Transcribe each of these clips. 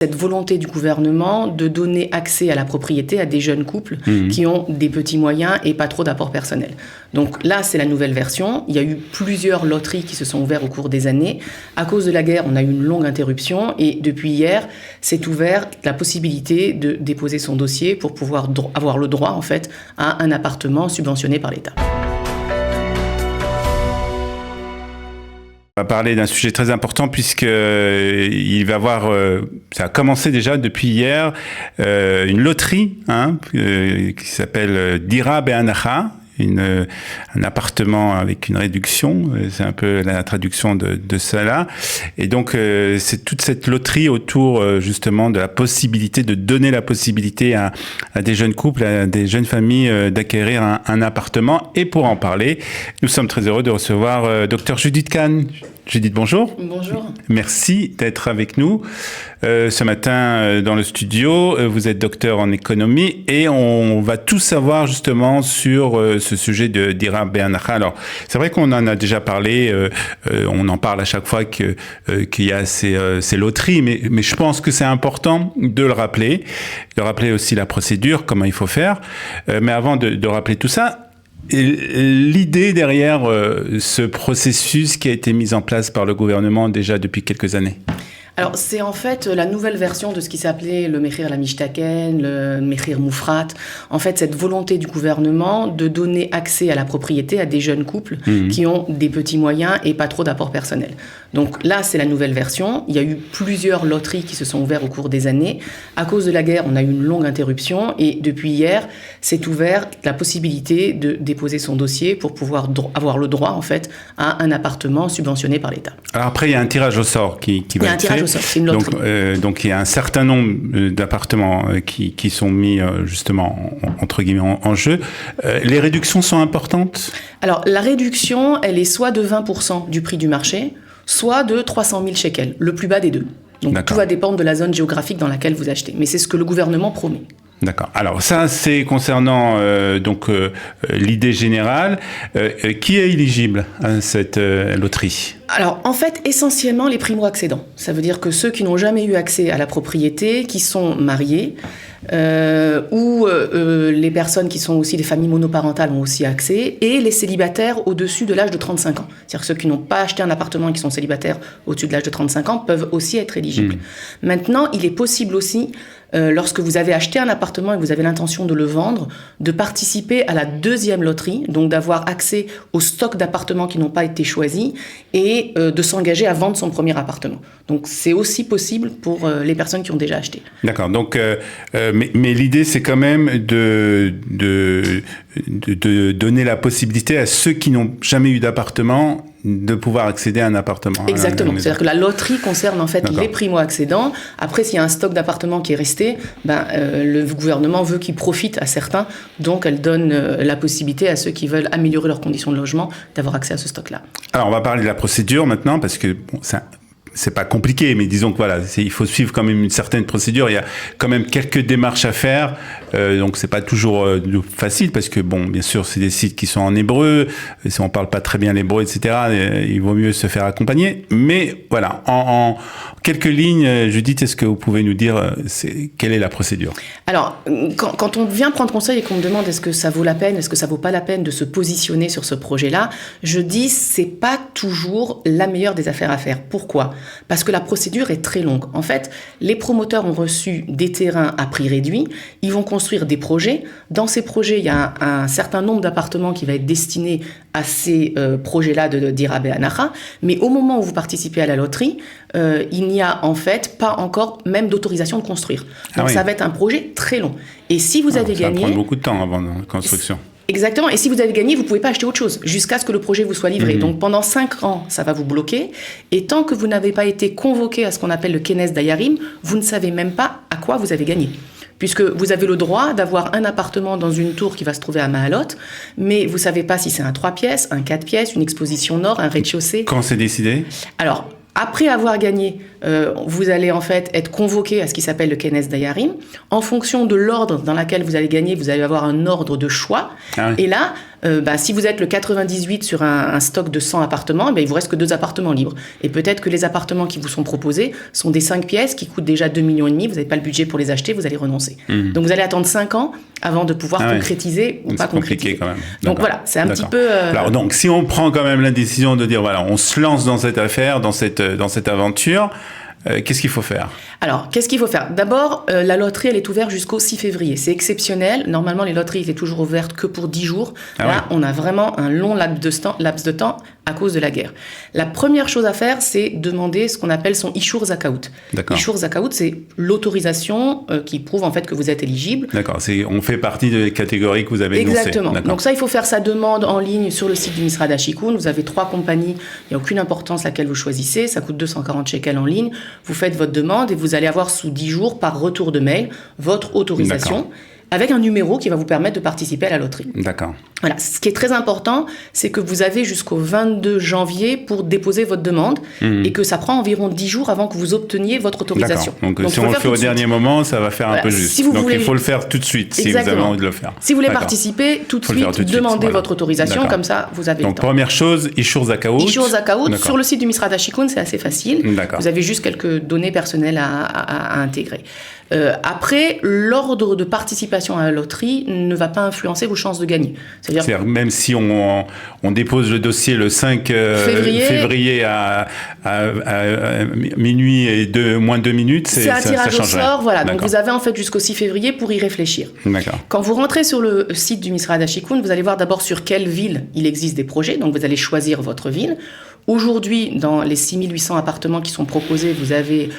Cette volonté du gouvernement de donner accès à la propriété à des jeunes couples qui ont des petits moyens et pas trop d'apport personnel. Donc là, c'est la nouvelle version. Il y a eu plusieurs loteries qui se sont ouvertes au cours des années. À cause de la guerre, on a eu une longue interruption et depuis hier, c'est ouvert la possibilité de déposer son dossier pour pouvoir avoir le droit, en fait, à un appartement subventionné par l'État. On va parler d'un sujet très important puisque il va y avoir, ça a commencé déjà depuis hier, une loterie qui s'appelle Dira Be'anacha, un appartement avec une réduction, c'est un peu la traduction de cela. Et donc c'est toute cette loterie autour justement de la possibilité de donner la possibilité à des jeunes couples, à des jeunes familles d'acquérir un appartement. Et pour en parler, nous sommes très heureux de recevoir Dr Judith Kahn. Judith, bonjour. Bonjour. Merci d'être avec nous ce matin dans le studio. Vous êtes docteur en économie et on va tout savoir justement sur ce sujet de Dira Be'anacha. Alors, c'est vrai qu'on en a déjà parlé, on en parle à chaque fois qu'il y a ces loteries, mais je pense que c'est important de le rappeler, aussi la procédure, comment il faut faire. Mais avant de rappeler tout ça, l'idée derrière ce processus qui a été mis en place par le gouvernement déjà depuis quelques années. Alors, c'est en fait la nouvelle version de ce qui s'appelait le Mechir Lamishtaken, le Mechir Moufrat. En fait, cette volonté du gouvernement de donner accès à la propriété à des jeunes couples qui ont des petits moyens et pas trop d'apport personnel. Donc là, c'est la nouvelle version. Il y a eu plusieurs loteries qui se sont ouvertes au cours des années. À cause de la guerre, on a eu une longue interruption et depuis hier, c'est ouvert la possibilité de déposer son dossier pour pouvoir avoir le droit, en fait, à un appartement subventionné par l'État. Alors après, il y a un tirage au sort qui va être fait. C'est une loterie. Donc il y a un certain nombre d'appartements qui sont mis justement entre guillemets en jeu. Les réductions sont importantes ? Alors la réduction, elle est soit de 20% du prix du marché, soit de 300 000 shekels, le plus bas des deux. Donc D'accord. Tout va dépendre de la zone géographique dans laquelle vous achetez. Mais c'est ce que le gouvernement promet. D'accord. Alors ça, c'est concernant l'idée générale. Qui est éligible à cette loterie ? Alors, en fait, essentiellement les primo-accédants. Ça veut dire que ceux qui n'ont jamais eu accès à la propriété, qui sont mariés, ou les personnes qui sont aussi des familles monoparentales ont aussi accès, et les célibataires au-dessus de l'âge de 35 ans. C'est-à-dire que ceux qui n'ont pas acheté un appartement et qui sont célibataires au-dessus de l'âge de 35 ans peuvent aussi être éligibles. Maintenant, il est possible aussi, lorsque vous avez acheté un appartement et que vous avez l'intention de le vendre, de participer à la deuxième loterie, donc d'avoir accès au stock d'appartements qui n'ont pas été choisis et de s'engager à vendre son premier appartement. Donc c'est aussi possible pour les personnes qui ont déjà acheté. D'accord, donc mais l'idée c'est quand même de donner la possibilité à ceux qui n'ont jamais eu d'appartement de pouvoir accéder à un appartement. Exactement. C'est-à-dire que la loterie concerne en fait les primo-accédants. Après, s'il y a un stock d'appartements qui est resté, le gouvernement veut qu'il profite à certains. Donc, elle donne la possibilité à ceux qui veulent améliorer leurs conditions de logement d'avoir accès à ce stock-là. Alors, on va parler de la procédure maintenant parce que c'est pas compliqué, mais disons que voilà, il faut suivre quand même une certaine procédure. Il y a quand même quelques démarches à faire, donc c'est pas toujours facile parce que bon, bien sûr, c'est des sites qui sont en hébreu. Si on parle pas très bien l'hébreu, etc., il vaut mieux se faire accompagner. Mais voilà, en quelques lignes, Judith, est-ce que vous pouvez nous dire quelle est la procédure ? Alors, quand on vient prendre conseil et qu'on me demande est-ce que ça vaut la peine, est-ce que ça vaut pas la peine de se positionner sur ce projet-là, je dis c'est pas toujours la meilleure des affaires à faire. Pourquoi ? Parce que la procédure est très longue. En fait, les promoteurs ont reçu des terrains à prix réduit. Ils vont construire des projets. Dans ces projets, il y a un certain nombre d'appartements qui va être destiné à ces projets-là de Dira Be'anacha. Mais au moment où vous participez à la loterie, il n'y a en fait pas encore même d'autorisation de construire. Donc ça va être un projet très long. Et si vous avez gagné... Ça va prendre beaucoup de temps avant la construction. Exactement. Et si vous avez gagné, vous ne pouvez pas acheter autre chose jusqu'à ce que le projet vous soit livré. Donc, pendant 5 ans, ça va vous bloquer. Et tant que vous n'avez pas été convoqué à ce qu'on appelle le Kenes Dayarim, vous ne savez même pas à quoi vous avez gagné. Puisque vous avez le droit d'avoir un appartement dans une tour qui va se trouver à Mahalot, mais vous ne savez pas si c'est un 3 pièces, un 4 pièces, une exposition nord, un rez-de-chaussée. Quand c'est décidé ? Alors, après avoir gagné, vous allez en fait être convoqué à ce qui s'appelle le Kenes Dayarim. En fonction de l'ordre dans lequel vous allez gagner, vous allez avoir un ordre de choix. Ah oui. Et là, si vous êtes le 98 sur un stock de 100 appartements, il vous reste que 2 appartements libres. Et peut-être que les appartements qui vous sont proposés sont des 5 pièces qui coûtent déjà 2,5 millions, vous n'avez pas le budget pour les acheter, vous allez renoncer. Donc vous allez attendre 5 ans avant de pouvoir concrétiser ou pas concrétiser. Quand même. Donc voilà, c'est un petit peu... Alors donc, si on prend quand même la décision de dire, voilà, on se lance dans cette affaire, dans cette aventure, qu'est-ce qu'il faut faire ? Alors, qu'est-ce qu'il faut faire ? D'abord, la loterie, elle est ouverte jusqu'au 6 février. C'est exceptionnel. Normalement, les loteries étaient toujours ouvertes que pour 10 jours. Là, on a vraiment un long laps de temps à cause de la guerre. La première chose à faire, c'est demander ce qu'on appelle son Ishur Zakaout. Ishur Zakaout, c'est l'autorisation qui prouve en fait que vous êtes éligible. D'accord, on fait partie des catégories que vous avez énoncées. Exactement. Donc ça, il faut faire sa demande en ligne sur le site du Misrad HaShikun. Vous avez 3 compagnies. Il n'y a aucune importance laquelle vous choisissez. Ça coûte 240 shekels en ligne. Vous faites votre demande et vous allez avoir sous 10 jours par retour de mail votre autorisation avec un numéro qui va vous permettre de participer à la loterie. D'accord. Voilà. Ce qui est très important, c'est que vous avez jusqu'au 22 janvier pour déposer votre demande et que ça prend environ 10 jours avant que vous obteniez votre autorisation. Donc si on le fait au dernier moment, ça va faire un peu juste. Donc il faut le faire tout de suite si vous avez envie de le faire. Si vous voulez participer, tout de suite, demandez votre autorisation, comme ça vous avez le temps. Donc première chose, Ishur Zakaout. Ishur Zakaout, sur le site du Misrad HaShikun, c'est assez facile. Vous avez juste quelques données personnelles à intégrer. Après, l'ordre de participation à la loterie ne va pas influencer vos chances de gagner. C'est-à-dire même si on dépose le dossier le 5 février à minuit et moins de 2 minutes, c'est un tirage au sort. Voilà. Donc vous avez en fait jusqu'au 6 février pour y réfléchir. D'accord. Quand vous rentrez sur le site du Misrad HaShikun, vous allez voir d'abord sur quelle ville il existe des projets. Donc vous allez choisir votre ville. Aujourd'hui, dans les 6800 appartements qui sont proposés, vous avez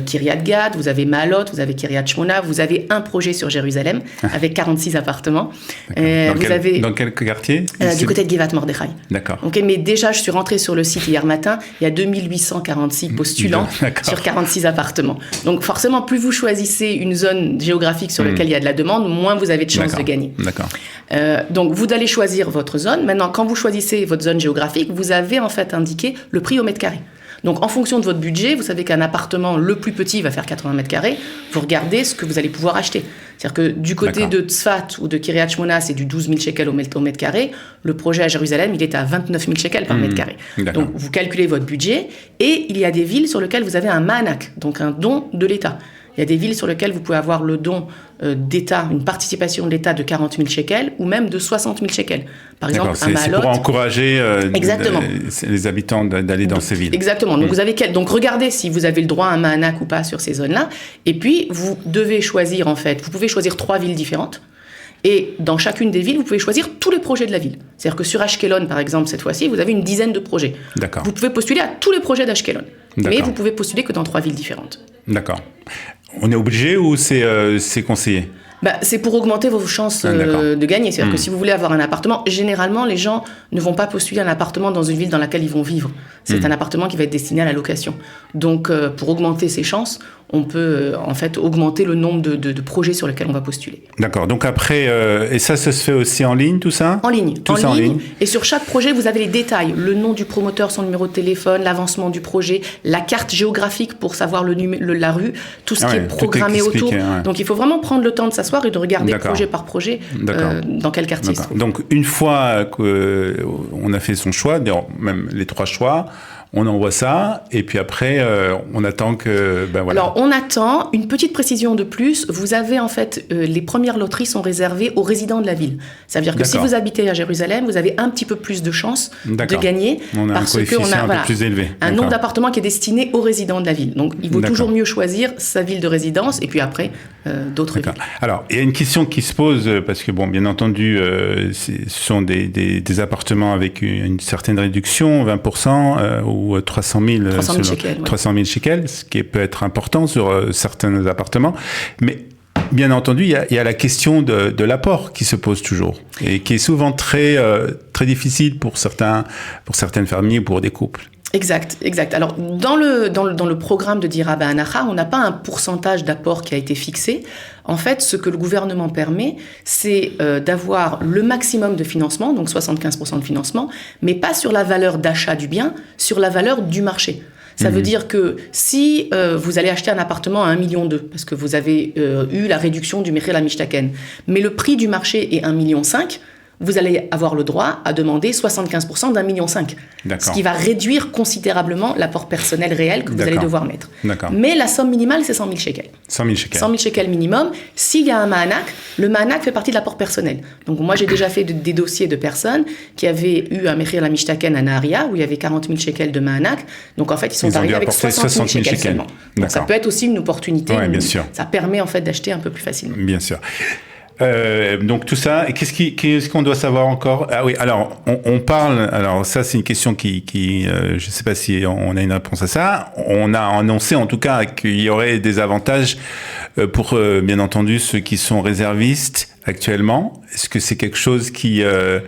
Kiryat Gat, vous avez Maalot, vous avez Kiryat Shmona, vous avez un projet sur Jérusalem avec 46 appartements. Dans quel quartier ? Du côté de Givat Mordechai. D'accord. Okay, mais déjà, je suis rentrée sur le site hier matin, il y a 2846 postulants sur 46 appartements. Donc forcément, plus vous choisissez une zone géographique sur laquelle il y a de la demande, moins vous avez de chances de gagner. D'accord. Donc vous allez choisir votre zone. Maintenant, quand vous choisissez votre zone géographique, vous avez en fait indiqué le prix au mètre carré. Donc, en fonction de votre budget, vous savez qu'un appartement le plus petit va faire 80 mètres carrés. Vous regardez ce que vous allez pouvoir acheter. C'est-à-dire que du côté de Tzfat ou de Kiryat Shmona, c'est du 12 000 shekels au mètre carré. Le projet à Jérusalem, il est à 29 000 shekels par mètre carré. Donc, vous calculez votre budget. Et il y a des villes sur lesquelles vous avez un ma'anak, donc un don de l'État. Il y a des villes sur lesquelles vous pouvez avoir le don d'État, une participation de l'État de 40 000 shekels ou même de 60 000 shekels. Par exemple, à Maalot. C'est pour encourager les habitants d'aller dans ces villes. Exactement. Donc, donc regardez si vous avez le droit à un ma'anak ou pas sur ces zones-là. Et puis, vous devez choisir, en fait, vous pouvez choisir 3 villes différentes. Et dans chacune des villes, vous pouvez choisir tous les projets de la ville. C'est-à-dire que sur Ashkelon, par exemple, cette fois-ci, vous avez une dizaine de projets. D'accord. Vous pouvez postuler à tous les projets d'Ashkelon. Mais vous pouvez postuler que dans 3 villes différentes. D'accord. On est obligé ou c'est conseillé ? C'est pour augmenter vos chances de gagner. C'est-à-dire que si vous voulez avoir un appartement, généralement, les gens ne vont pas postuler un appartement dans une ville dans laquelle ils vont vivre. C'est un appartement qui va être destiné à la location. Donc, pour augmenter ses chances, on peut en fait augmenter le nombre de projets sur lesquels on va postuler. D'accord. Donc après, et ça se fait aussi en ligne, tout ça ? En ligne. En ligne. Et sur chaque projet, vous avez les détails. Le nom du promoteur, son numéro de téléphone, l'avancement du projet, la carte géographique pour savoir la rue, tout ce qui est programmé autour. Donc, il faut vraiment prendre le temps de s'asseoir et de regarder projet par projet dans quel quartier il se trouve. Donc, une fois qu'on a fait son choix, même les 3 choix, on envoie ça, et puis après, on attend que... Alors, on attend. Une petite précision de plus. Vous avez, en fait, les premières loteries sont réservées aux résidents de la ville. Ça veut dire que si vous habitez à Jérusalem, vous avez un petit peu plus de chances de gagner. On a un coefficient un peu plus élevé. Un nombre d'appartements qui est destiné aux résidents de la ville. Donc, il vaut toujours mieux choisir sa ville de résidence, et puis après, d'autres villes. Alors, il y a une question qui se pose, parce que, bien entendu, ce sont des appartements avec une certaine réduction, 20%, ou 300 000 shekels, ce qui peut être important sur certains appartements. Mais bien entendu, il y a la question de l'apport qui se pose toujours et qui est souvent très difficile pour certaines familles ou pour des couples. Exact. Alors, dans le programme de Dira Be'anacha, on n'a pas un pourcentage d'apport qui a été fixé. En fait, ce que le gouvernement permet, c'est d'avoir le maximum de financement, donc 75% de financement, mais pas sur la valeur d'achat du bien, sur la valeur du marché. Ça veut dire que si vous allez acheter un appartement à 1,2 million, parce que vous avez eu la réduction du Mehir Lamishtaken, mais le prix du marché est 1,5 million, vous allez avoir le droit à demander 75% d'1,5 million. Ce qui va réduire considérablement l'apport personnel réel que vous allez devoir mettre. Mais la somme minimale, c'est 100 000 shekels. 100 000 shekels. 100 000 shekels minimum. S'il y a un ma'anak, le ma'anak fait partie de l'apport personnel. Donc moi, j'ai déjà fait des dossiers de personnes qui avaient eu un Mehir Lamishtaken à Naharia, où il y avait 40 000 shekels de ma'anak. Donc en fait, ils sont arrivés avec 60 000 shekels seulement. Donc ça peut être aussi une opportunité. Ouais, bien sûr. Ça permet en fait d'acheter un peu plus facilement. Bien sûr. Donc tout ça, et qu'est-ce qu'on doit savoir encore? Ah oui, alors on parle, alors ça c'est une question qui je sais pas si on a une réponse à ça. On a annoncé en tout cas qu'il y aurait des avantages pour bien entendu ceux qui sont réservistes actuellement. Est-ce que c'est quelque chose qui est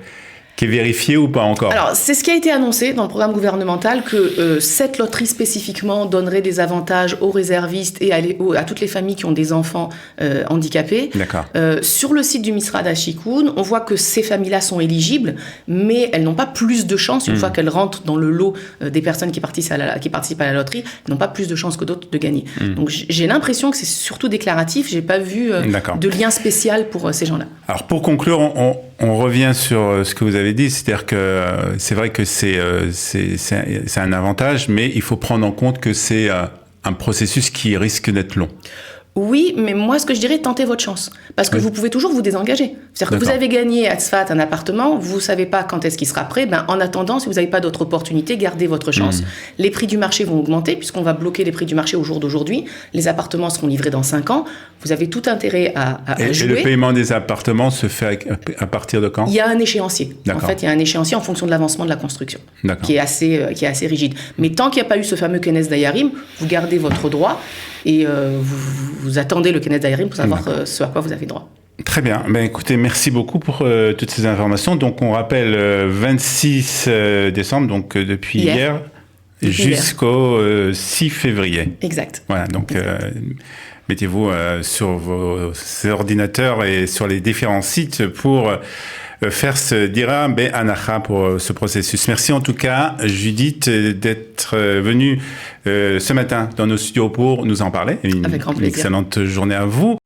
vérifié ou pas encore? Alors, c'est ce qui a été annoncé dans le programme gouvernemental, que cette loterie spécifiquement donnerait des avantages aux réservistes et à toutes les familles qui ont des enfants handicapés. D'accord. Sur le site du Misrad HaShikhoun, on voit que ces familles-là sont éligibles, mais elles n'ont pas plus de chances, une fois qu'elles rentrent dans le lot des personnes qui participent à la loterie, elles n'ont pas plus de chances que d'autres de gagner. Donc, j'ai l'impression que c'est surtout déclaratif. J'ai pas vu de lien spécial pour ces gens-là. Alors, pour conclure, on revient sur ce que vous avez dit, c'est-à-dire que c'est vrai que c'est un avantage, mais il faut prendre en compte que c'est un processus qui risque d'être long. Oui, mais moi, ce que je dirais, tentez votre chance. Parce que vous pouvez toujours vous désengager. C'est-à-dire que vous avez gagné à Tzfat un appartement, vous ne savez pas quand est-ce qu'il sera prêt. En attendant, si vous n'avez pas d'autre opportunité, gardez votre chance. Les prix du marché vont augmenter, puisqu'on va bloquer les prix du marché au jour d'aujourd'hui. Les appartements seront livrés dans 5 ans. Vous avez tout intérêt à jouer. Et le paiement des appartements se fait à partir de quand? Il y a un échéancier. En fait, il y a un échéancier en fonction de l'avancement de la construction, qui est assez rigide. Mais tant qu'il n'y a pas eu ce fameux Kenes Dayarim, vous gardez votre droit et vous attendez le Kenes Dayarim pour savoir ce à quoi vous avez droit. Très bien. Écoutez, merci beaucoup pour toutes ces informations. Donc, on rappelle 26 décembre, donc depuis hier jusqu'au 6 février. Exact. Voilà, donc mettez-vous sur vos ordinateurs et sur les différents sites pour faire ce Dira Be'anacha pour ce processus. Merci en tout cas, Judith, d'être venue ce matin dans nos studios pour nous en parler. Avec grand plaisir. Une excellente journée à vous.